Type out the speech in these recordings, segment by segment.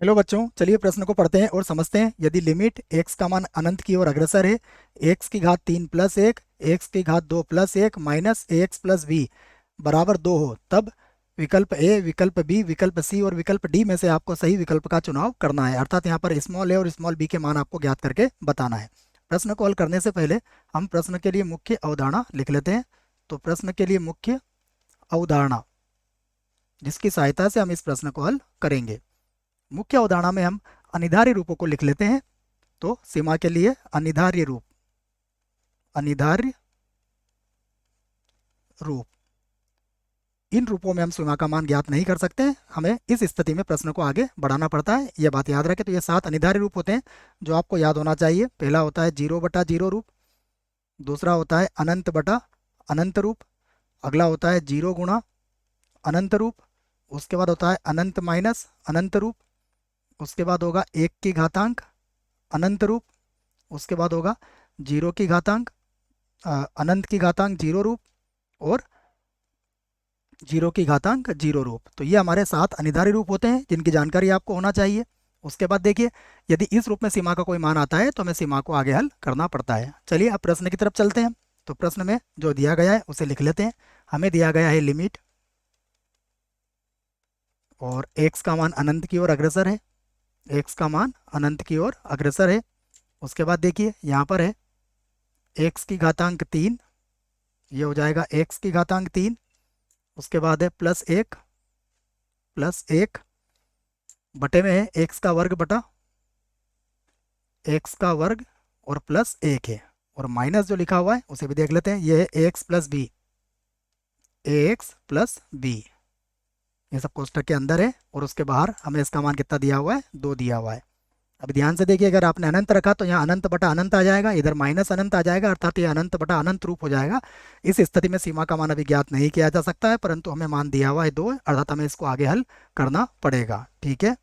Hello बच्चों, चलिए प्रश्न को पढ़ते हैं और समझते हैं। यदि लिमिट x का मान अनंत की ओर अग्रसर है, x की घात 3 प्लस 1, x की घात 2 प्लस 1 माइनस ए एक्स प्लस बी बराबर 2 हो, तब विकल्प ए, विकल्प बी, विकल्प सी और विकल्प डी में से आपको सही विकल्प का चुनाव करना है। अर्थात यहाँ पर स्मॉल ए और स्मॉल बी के मान आपको ज्ञात करके बताना है। प्रश्न को हल करने से पहले हम प्रश्न के लिए मुख्य अवधारणा लिख लेते हैं। तो प्रश्न के लिए मुख्य अवधारणा, जिसकी सहायता से हम इस प्रश्न को हल करेंगे। मुख्य अवधारणा में हम अनिवार्य रूपों को लिख लेते हैं। तो सीमा के लिए अनिवार्य रूप, अनिवार्य रूप, इन रूपों में हम सीमा का मान ज्ञात नहीं कर सकते हैं। हमें इस स्थिति में प्रश्न को आगे बढ़ाना पड़ता है, यह बात याद रखें। तो ये 7 अनिवार्य रूप होते हैं जो आपको याद होना चाहिए। पहला होता है 0/0 रूप, दूसरा होता है अनंत बटा अनंत रूप, अगला होता है 0 गुणा अनंत रूप, उसके बाद होता है अनंत माइनस अनंत रूप, उसके बाद होगा 1 की घातांक अनंत रूप, उसके बाद होगा 0 की घातांक अनंत की घातांक 0 रूप और 0 की घातांक 0 रूप। तो ये हमारे 7 अनिर्धारित रूप होते हैं जिनकी जानकारी आपको होना चाहिए। उसके बाद देखिए, यदि इस रूप में सीमा का कोई मान आता है तो हमें सीमा को आगे हल करना पड़ता है। चलिए अब प्रश्न की तरफ चलते हैं। तो प्रश्न में जो दिया गया है उसे लिख लेते हैं। हमें दिया गया है लिमिट और x का मान अनंत की ओर अग्रसर है, x का मान अनंत की ओर अग्रसर है। उसके बाद देखिए यहाँ पर है x की घातांक 3, ये हो जाएगा x की घातांक 3। उसके बाद है प्लस एक बटे में है एक्स का वर्ग बटा एक्स का वर्ग और प्लस 1 है। और माइनस जो लिखा हुआ है उसे भी देख लेते हैं। ये है x plus b, x plus b, ये सब कोष्टक के अंदर है और उसके बाहर हमें इसका मान कितना दिया हुआ है, 2 दिया हुआ है। अब ध्यान से देखिए, अगर आपने अनंत रखा तो यहाँ अनंत बटा अनंत आ जाएगा, इधर माइनस अनंत आ जाएगा, अर्थात ये अनंत बटा अनंत रूप हो जाएगा। इस स्थिति में सीमा का मान अभी ज्ञात नहीं किया जा सकता है, परंतु हमें मान दिया हुआ है 2, अर्थात हमें इसको आगे हल करना पड़ेगा। ठीक है,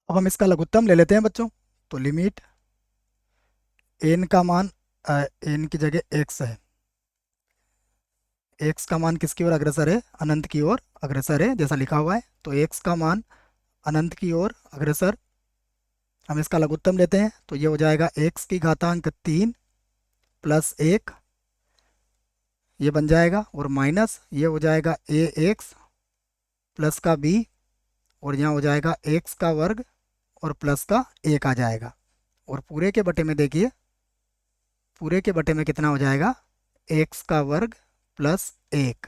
अब हम इसका लघुत्तम ले लेते हैं बच्चों। तो लिमिट एन का मान, एन की जगह एक्स है, एक्स का मान किसकी ओर अग्रसर है, अनंत की ओर अग्रसर है जैसा लिखा हुआ है। तो एक्स का मान अनंत की ओर अग्रसर, हम इसका लघुत्तम लेते हैं। तो ये हो जाएगा एक्स की घातांक 3 प्लस 1, ये बन जाएगा, और माइनस ये हो जाएगा ए एक्स प्लस का बी, और यहाँ हो जाएगा एक्स का वर्ग और प्लस का 1 आ जाएगा। और पूरे के बटे में देखिए, पूरे के बटे में कितना हो जाएगा, एक्स का वर्ग प्लस 1।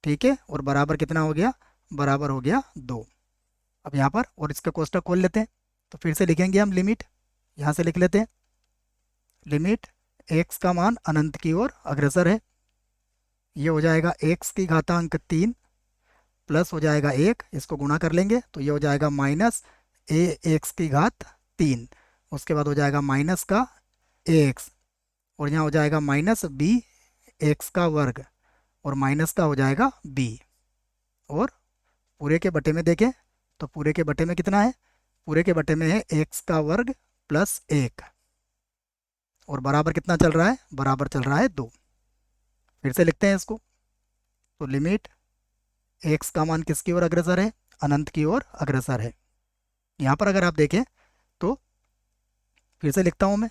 ठीक है, और बराबर कितना हो गया, बराबर हो गया 2। अब यहाँ पर और इसका कोष्टक खोल लेते हैं। तो फिर से लिखेंगे हम लिमिट, यहाँ से लिख लेते हैं लिमिट एक्स का मान अनंत की ओर अग्रसर है, ये हो जाएगा एक्स की घातांक 3 प्लस हो जाएगा 1, इसको गुणा कर लेंगे तो ये हो जाएगा माइनस ए एक्स की घात 3। उसके बाद हो जाएगा माइनस का ए एक्स, और यहाँ हो जाएगा माइनस बी एक्स का वर्ग, और माइनस का हो जाएगा बी। और पूरे के बटे में देखें तो पूरे के बटे में कितना है, पूरे के बटे में है एक्स का वर्ग प्लस 1, और बराबर कितना चल रहा है, बराबर चल रहा है 2। फिर से लिखते हैं इसको। तो लिमिट एक्स का मान किसकी ओर अग्रसर है, अनंत की ओर अग्रसर है। यहाँ पर अगर आप देखें तो फिर से लिखता हूँ मैं,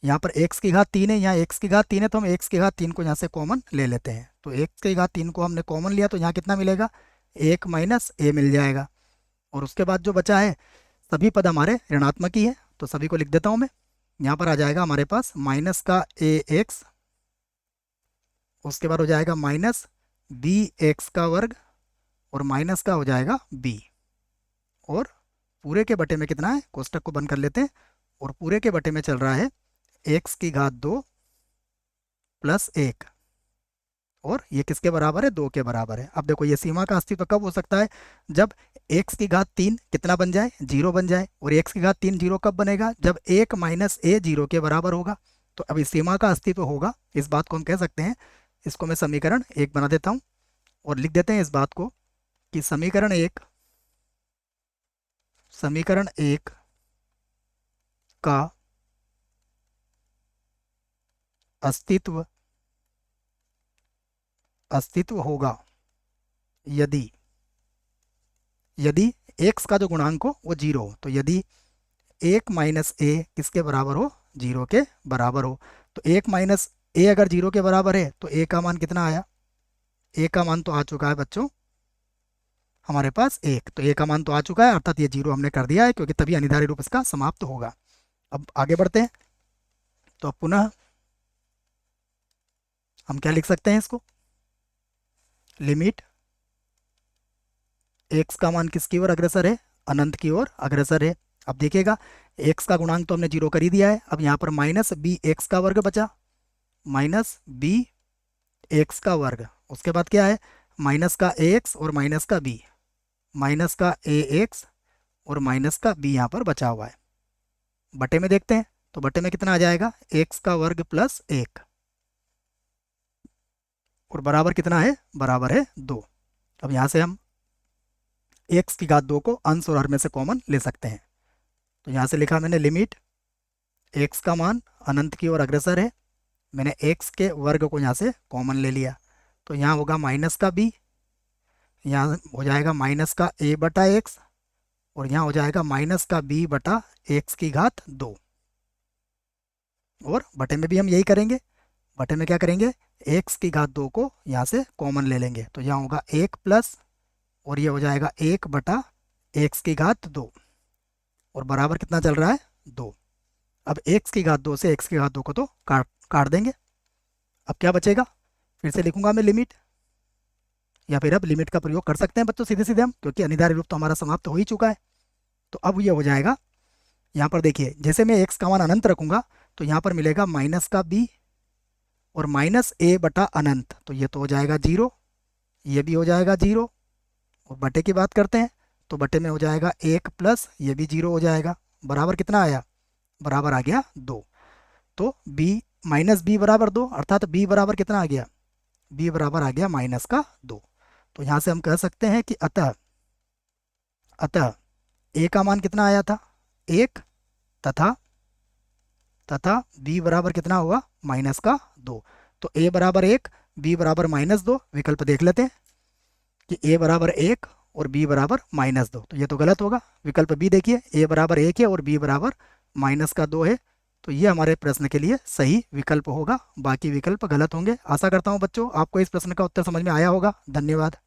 यहाँ पर एक्स की घात 3 है, यहाँ एक्स की घात 3 है, तो हम एक्स की घात 3 को यहाँ से कॉमन ले लेते हैं। तो एक्स की घात 3 को हमने कॉमन लिया तो यहाँ कितना मिलेगा, 1 माइनस ए मिल जाएगा। और उसके बाद जो बचा है, सभी पद हमारे ऋणात्मक ही है, तो सभी को लिख देता हूँ मैं। यहाँ पर आ जाएगा हमारे पास माइनस का ए एक्स, उसके बाद हो जाएगा माइनस बी एक्स का वर्ग, और माइनस का हो जाएगा बी। और पूरे के बटे में कितना है, कोष्टक को बंद कर लेते हैं, और पूरे के बटे में चल रहा है एक्स की घात 2 प्लस 1, और ये किसके बराबर है, 2 के बराबर है। अब देखो ये सीमा का अस्तित्व कब हो सकता है, जब एक्स की घात 3 कितना बन जाए, 0 बन जाए। और एक्स की घात 3 0 कब बनेगा, जब 1 माइनस ए 0 के बराबर होगा। तो अब इस सीमा का अस्तित्व होगा, इस बात को हम कह सकते हैं। इसको मैं समीकरण 1 बना देता हूँ और लिख देते हैं इस बात को कि समीकरण 1 का अस्तित्व अस्तित्व होगा यदि यदि एक्स का जो गुणांक हो वो जीरो हो। तो यदि एक माइनस ए किसके बराबर हो, जीरो के बराबर हो, तो एक माइनस ए अगर जीरो के बराबर है तो ए का मान कितना आया, ए का मान तो आ चुका है बच्चों हमारे पास एक, तो ए का मान तो आ चुका है, अर्थात ये जीरो हमने कर दिया है, क्योंकि तभी अनिवार्य रूप इसका समाप्त होगा। अब आगे बढ़ते हैं, तो अब पुनः हम क्या लिख सकते हैं इसको, लिमिट एक्स का मान किसकी ओर अग्रसर है, अनंत की ओर अग्रसर है। अब देखिएगा एक्स का गुणांक तो हमने जीरो कर ही दिया है, अब यहाँ पर माइनस बी एक्स का वर्ग बचा, माइनस बी एक्स का वर्ग, उसके बाद क्या है, माइनस का ए एक्स और माइनस का बी, माइनस का ए एक्स और माइनस का बी यहाँ पर बचा हुआ है। बटे में देखते हैं, तो बटे में कितना आ जाएगा, एक्स का वर्ग प्लस एक, और बराबर कितना है, बराबर है दो। अब यहाँ से हम एक्स की घात दो को अंश और हर में से कॉमन ले सकते हैं। तो यहाँ से लिखा मैंने लिमिट एक्स का मान अनंत की ओर अग्रसर है, मैंने एक्स के वर्ग को यहाँ से कॉमन ले लिया, तो यहाँ होगा माइनस का बी, यहाँ हो जाएगा माइनस का ए बटा एक्स, और यहाँ हो जाएगा माइनस का बी बटा एक्स की घात दो। और बटे में भी हम यही करेंगे, बटे में क्या करेंगे, एक्स की घात दो को यहाँ से कॉमन ले लेंगे, तो यहाँ होगा एक प्लस, और ये हो जाएगा एक बटा एक्स की घात दो, और बराबर कितना चल रहा है, दो। अब एक्स की घात दो से एक्स की घात दो को तो काट काट देंगे। अब क्या बचेगा, फिर से लिखूंगा मैं लिमिट, या फिर अब लिमिट का प्रयोग कर सकते हैं बच्चों सीधे सीधे हम, क्योंकि अनिवार्य रूप तो हमारा समाप्त हो ही चुका है। तो अब ये हो जाएगा, यहाँ पर देखिए जैसे मैं एक्स का मान अनंत रखूंगा तो यहाँ पर मिलेगा माइनस का बी और माइनस ए बटा अनंत, तो ये तो हो जाएगा जीरो, ये भी हो जाएगा जीरो, और बटे की बात करते हैं तो बटे में हो जाएगा एक प्लस, ये भी जीरो हो जाएगा, बराबर कितना आया, बराबर आ गया दो। तो बी माइनस बी बराबर दो, अर्थात बी बराबर कितना आ गया, बी बराबर आ गया माइनस का दो। तो यहाँ से हम कह सकते हैं कि अतः अतः ए का मान कितना आया था, एक, तथा तथा बी बराबर कितना हुआ, माइनस का दो। तो ए बराबर एक, बी बराबर माइनस दो, विकल्प देख लेते हैं कि ए बराबर एक और बी बराबर माइनस दो, तो ये तो गलत होगा। विकल्प बी देखिए, ए बराबर एक है और बी बराबर माइनस का दो है, तो ये हमारे प्रश्न के लिए सही विकल्प होगा, बाकी विकल्प गलत होंगे। आशा करता हूँ बच्चों आपको इस प्रश्न का उत्तर समझ में आया होगा। धन्यवाद।